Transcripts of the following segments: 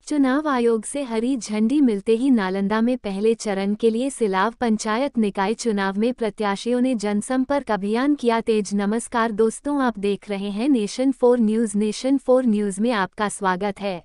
चुनाव आयोग से हरी झंडी मिलते ही नालंदा में पहले चरण के लिए सिलाव पंचायत निकाय चुनाव में प्रत्याशियों ने जनसंपर्क अभियान किया तेज। नमस्कार दोस्तों, आप देख रहे हैं नेशन 4 न्यूज़। नेशन 4 न्यूज़ में आपका स्वागत है।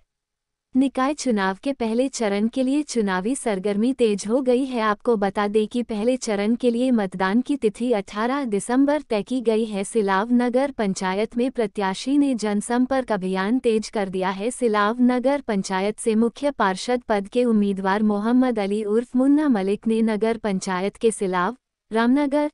निकाय चुनाव के पहले चरण के लिए चुनावी सरगर्मी तेज हो गई है। आपको बता दें कि पहले चरण के लिए मतदान की तिथि 18 दिसंबर तय की गई है। सिलाव नगर पंचायत में प्रत्याशी ने जनसंपर्क अभियान तेज कर दिया है। सिलाव नगर पंचायत से मुख्य पार्षद पद के उम्मीदवार मोहम्मद अली उर्फ मुन्ना मलिक ने नगर पंचायत के सिलाव, रामनगर,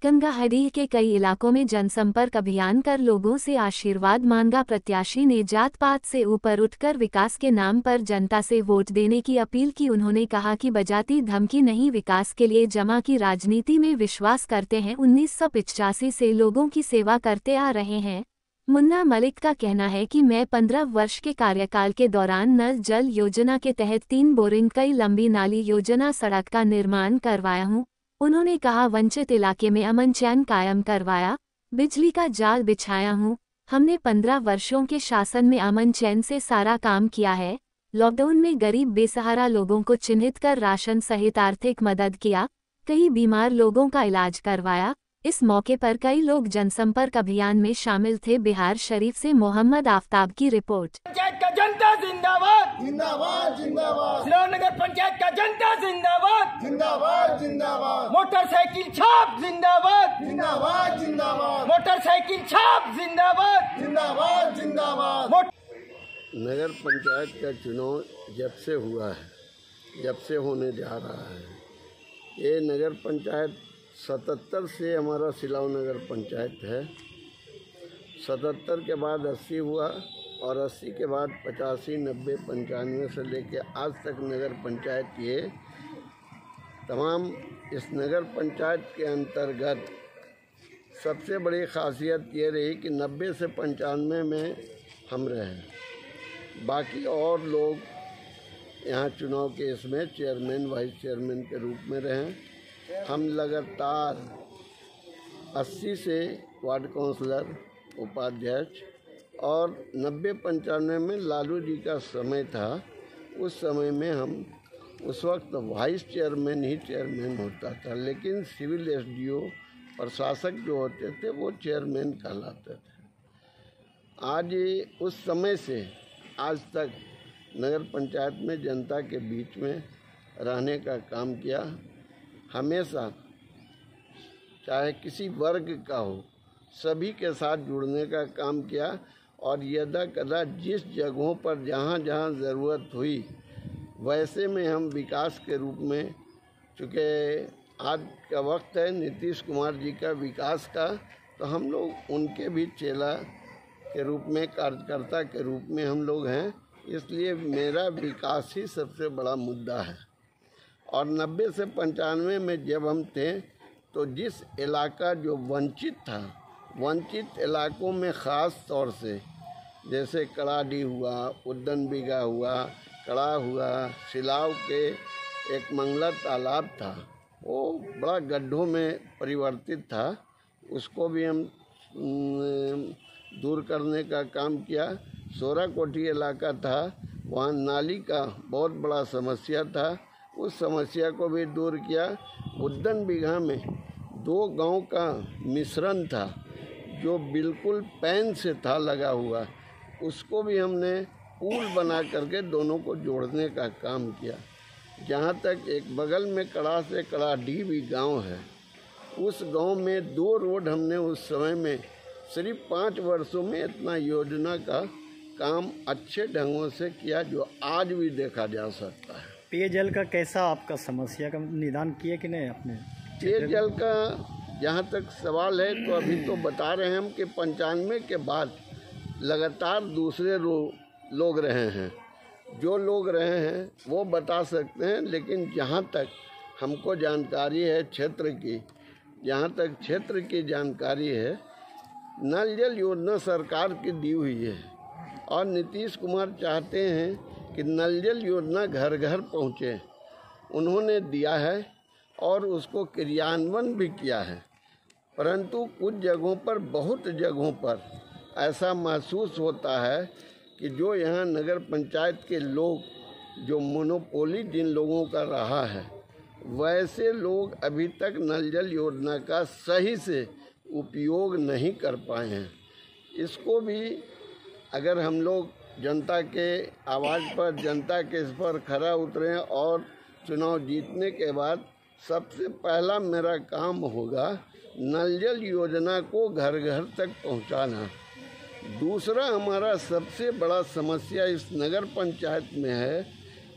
कंगाहरी के कई इलाकों में जनसंपर्क अभियान कर लोगों से आशीर्वाद मांगा। प्रत्याशी ने जात पात से ऊपर उठकर विकास के नाम पर जनता से वोट देने की अपील की। उन्होंने कहा कि बजाती धमकी नहीं, विकास के लिए जमा की राजनीति में विश्वास करते हैं। 1985 से लोगों की सेवा करते आ रहे हैं। मुन्ना मलिक का कहना है कि मैं 15 वर्ष के कार्यकाल के दौरान नल जल योजना के तहत 3 बोरिंग, कई लंबी नाली योजना, सड़क का निर्माण करवाया हूँ। उन्होंने कहा वंचित इलाके में अमन चैन कायम करवाया, बिजली का जाल बिछाया हूँ। हमने 15 वर्षों के शासन में अमन चैन से सारा काम किया है। लॉकडाउन में गरीब बेसहारा लोगों को चिन्हित कर राशन सहित आर्थिक मदद किया, कई बीमार लोगों का इलाज करवाया। इस मौके पर कई लोग जनसंपर्क अभियान में शामिल थे। बिहार शरीफ से मोहम्मद आफ्ताब की रिपोर्ट। पंचायत का जनता जिंदाबाद जिंदाबाद जिंदाबाद। श्रीनगर पंचायत का जनता जिंदाबाद जिंदाबाद जिंदाबाद। मोटरसाइकिल छाप जिंदाबाद जिंदाबाद जिंदाबाद। मोटरसाइकिल छाप जिंदाबाद जिंदाबाद जिंदाबाद। नगर पंचायत का चुनाव जब से हुआ है, जब से होने जा रहा है, ये नगर पंचायत 77 से हमारा सिलाव नगर पंचायत है। 77 के बाद 80 हुआ और 80 के बाद 85, 90, 95 से लेके आज तक नगर पंचायत ये तमाम। इस नगर पंचायत के अंतर्गत सबसे बड़ी खासियत ये रही कि 90 से 95 में हम रहे, बाकी और लोग यहाँ चुनाव के इसमें चेयरमैन, वाइस चेयरमैन के रूप में रहे। हम लगातार 80 से वार्ड काउंसलर, उपाध्यक्ष और 90-95 में लालू जी का समय था, उस समय में हम उस वक्त वाइस चेयरमैन ही चेयरमैन होता था, लेकिन सिविल एसडीओ प्रशासक जो होते थे वो चेयरमैन कहलाते थे। आज उस समय से आज तक नगर पंचायत में जनता के बीच में रहने का काम किया। हमेशा चाहे किसी वर्ग का हो, सभी के साथ जुड़ने का काम किया और यदा कदा जिस जगहों पर जहाँ जहाँ ज़रूरत हुई वैसे में हम विकास के रूप में, चूँकि आज का वक्त है नीतीश कुमार जी का विकास का, तो हम लोग उनके भी चेला के रूप में, कार्यकर्ता के रूप में हम लोग हैं। इसलिए मेरा विकास ही सबसे बड़ा मुद्दा है। और 90 से 95 में जब हम थे तो जिस इलाका जो वंचित था, वंचित इलाकों में ख़ास तौर से जैसे कड़ाडी हुआ, उद्दन बीघा हुआ, कड़ा हुआ, सिलाव के एक मंगला तालाब था, वो बड़ा गड्ढों में परिवर्तित था, उसको भी हम दूर करने का काम किया। सोरा कोठी इलाका था, वहाँ नाली का बहुत बड़ा समस्या था, उस समस्या को भी दूर किया। उद्दन बीघा में 2 गांव का मिश्रण था जो बिल्कुल पैन से था लगा हुआ, उसको भी हमने पुल बना करके दोनों को जोड़ने का काम किया। जहाँ तक एक बगल में कड़ा से कड़ाडी भी गांव है, उस गांव में 2 रोड हमने उस समय में सिर्फ 5 वर्षों में इतना योजना का काम अच्छे ढंगों से किया जो आज भी देखा जा सकता है। पेयजल का कैसा आपका समस्या का निदान किए कि नहीं आपने? पेयजल का जहाँ तक सवाल है तो अभी तो बता रहे हैं हम कि 95 के बाद लगातार दूसरे लोग रहे हैं, जो लोग रहे हैं वो बता सकते हैं, लेकिन जहाँ तक हमको जानकारी है क्षेत्र की, जहाँ तक क्षेत्र की जानकारी है, नल जल योजना सरकार की दी हुई है और नीतीश कुमार चाहते हैं कि नल जल योजना घर घर पहुँचे। उन्होंने दिया है और उसको क्रियान्वयन भी किया है, परंतु कुछ जगहों पर, बहुत जगहों पर ऐसा महसूस होता है कि जो यहाँ नगर पंचायत के लोग जो मोनोपोली जिन लोगों का रहा है, वैसे लोग अभी तक नल जल योजना का सही से उपयोग नहीं कर पाए हैं। इसको भी अगर हम लोग जनता के आवाज़ पर, जनता के इस पर खरा उतरें और चुनाव जीतने के बाद सबसे पहला मेरा काम होगा नल जल योजना को घर घर तक पहुंचाना। दूसरा हमारा सबसे बड़ा समस्या इस नगर पंचायत में है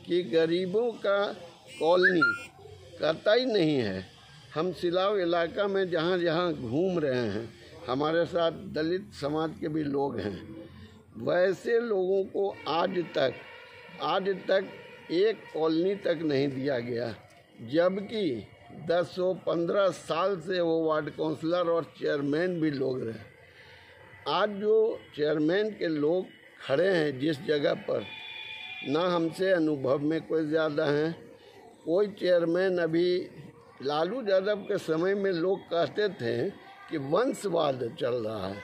कि गरीबों का कॉलोनी कतई नहीं है। हम सिलाव इलाका में जहाँ जहाँ घूम रहे हैं, हमारे साथ दलित समाज के भी लोग हैं, वैसे लोगों को आज तक एक कॉलोनी तक नहीं दिया गया, जबकि 10-15 साल से वो वार्ड काउंसलर और चेयरमैन भी लोग रहे। आज जो चेयरमैन के लोग खड़े हैं जिस जगह पर, ना हमसे अनुभव में कोई ज़्यादा हैं। कोई चेयरमैन अभी लालू यादव के समय में लोग कहते थे कि वंशवाद चल रहा है।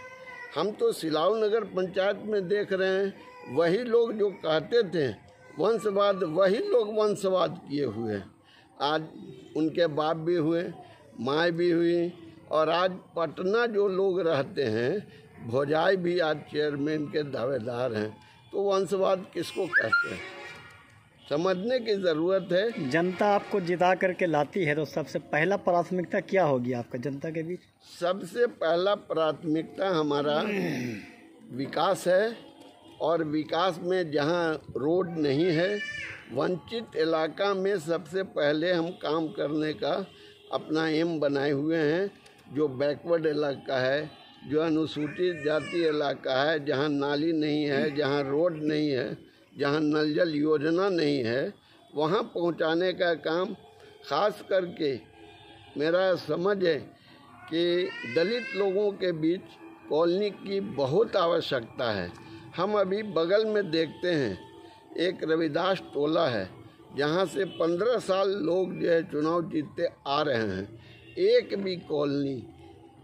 हम तो सिलाव नगर पंचायत में देख रहे हैं, वही लोग जो कहते थे वंशवाद, वही लोग वंशवाद किए हुए हैं। आज उनके बाप भी हुए, माँ भी हुई, और आज पटना जो लोग रहते हैं भोजाई भी आज चेयरमैन के दावेदार हैं। तो वंशवाद किसको कहते हैं, समझने की ज़रूरत है। जनता आपको जिता करके लाती है तो सबसे पहला प्राथमिकता क्या होगी आपका जनता के बीच? सबसे पहला प्राथमिकता हमारा विकास है, और विकास में जहाँ रोड नहीं है, वंचित इलाका में सबसे पहले हम काम करने का अपना एम बनाए हुए हैं। जो बैकवर्ड इलाका है, जो अनुसूचित जाति इलाका है, जहाँ नाली नहीं है, जहाँ रोड नहीं है, जहाँ नल जल योजना नहीं है, वहाँ पहुँचाने का काम खास करके मेरा समझ है कि दलित लोगों के बीच कॉलोनी की बहुत आवश्यकता है। हम अभी बगल में देखते हैं एक रविदास टोला है, जहाँ से 15 साल लोग जो है चुनाव जीतते आ रहे हैं, एक भी कॉलोनी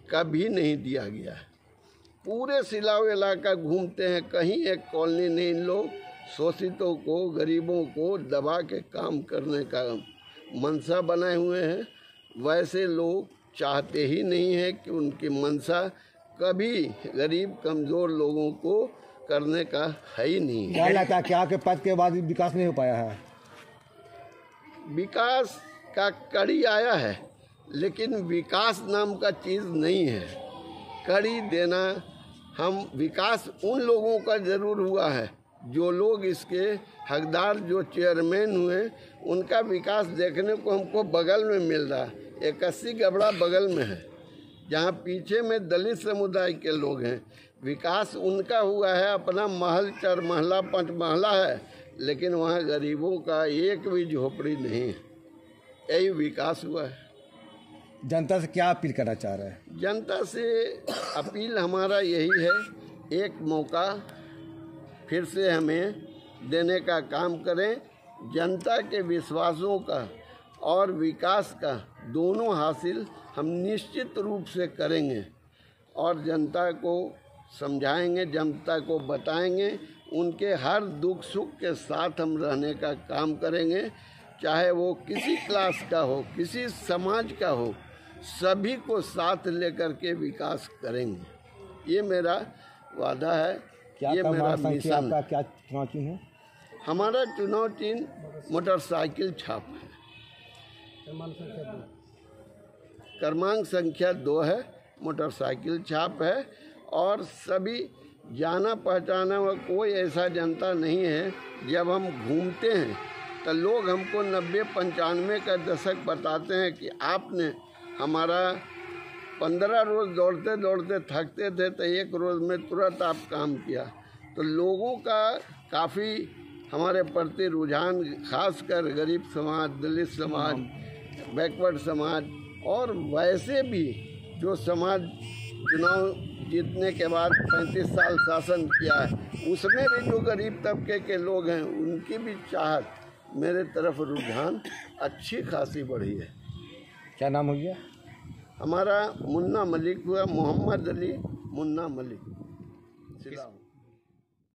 कभी नहीं दिया गया है। पूरे सिलाव इलाका घूमते हैं, कहीं एक कॉलोनी नहीं। लोग शोषितों को, गरीबों को दबा के काम करने का मनसा बनाए हुए हैं। वैसे लोग चाहते ही नहीं है कि उनकी मनसा कभी गरीब कमज़ोर लोगों को करने का है ही नहीं। क्या लगता है क्या के पद के बाद विकास नहीं हो पाया है? विकास का कड़ी आया है, लेकिन विकास नाम का चीज़ नहीं है। कड़ी देना, हम विकास उन लोगों का ज़रूर हुआ है जो लोग इसके हकदार, जो चेयरमैन हुए, उनका विकास देखने को हमको बगल में मिल रहा है। 81 गबड़ा बगल में है, जहाँ पीछे में दलित समुदाय के लोग हैं। विकास उनका हुआ है, अपना महल 4 महला 5 महला है, लेकिन वहाँ गरीबों का एक भी झोपड़ी नहीं है। यही विकास हुआ है। जनता से क्या अपील करना चाह रहे हैं? जनता से अपील हमारा यही है, एक मौका फिर से हमें देने का काम करें। जनता के विश्वासों का और विकास का दोनों हासिल हम निश्चित रूप से करेंगे, और जनता को समझाएंगे, जनता को बताएंगे। उनके हर दुख सुख के साथ हम रहने का काम करेंगे, चाहे वो किसी क्लास का हो, किसी समाज का हो, सभी को साथ लेकर के विकास करेंगे। ये मेरा वादा है, ये मेरा मिशन है। क्या चुनाव चिन्ह है? हमारा चुनाव चिन्ह मोटरसाइकिल छाप है। क्रमांक संख्या 2 है, मोटरसाइकिल छाप है। और सभी जाना पहचाना हुआ कोई ऐसा जनता नहीं है। जब हम घूमते हैं तो लोग हमको 90-95 का दशक बताते हैं कि आपने हमारा 15 रोज़ दौड़ते दौड़ते थकते थे तो एक रोज़ में तुरंत आप काम किया। तो लोगों का काफ़ी हमारे प्रति रुझान, खासकर गरीब समाज, दलित समाज, बैकवर्ड समाज, और वैसे भी जो समाज चुनाव जीतने के बाद 35 साल शासन किया है, उसमें भी जो गरीब तबके के लोग हैं, उनकी भी चाहत, मेरे तरफ रुझान अच्छी खासी बढ़ी है। क्या नाम हो गया? हमारा मुन्ना मलिक हुआ, मोहम्मद अली मुन्ना मलिक सिलाव।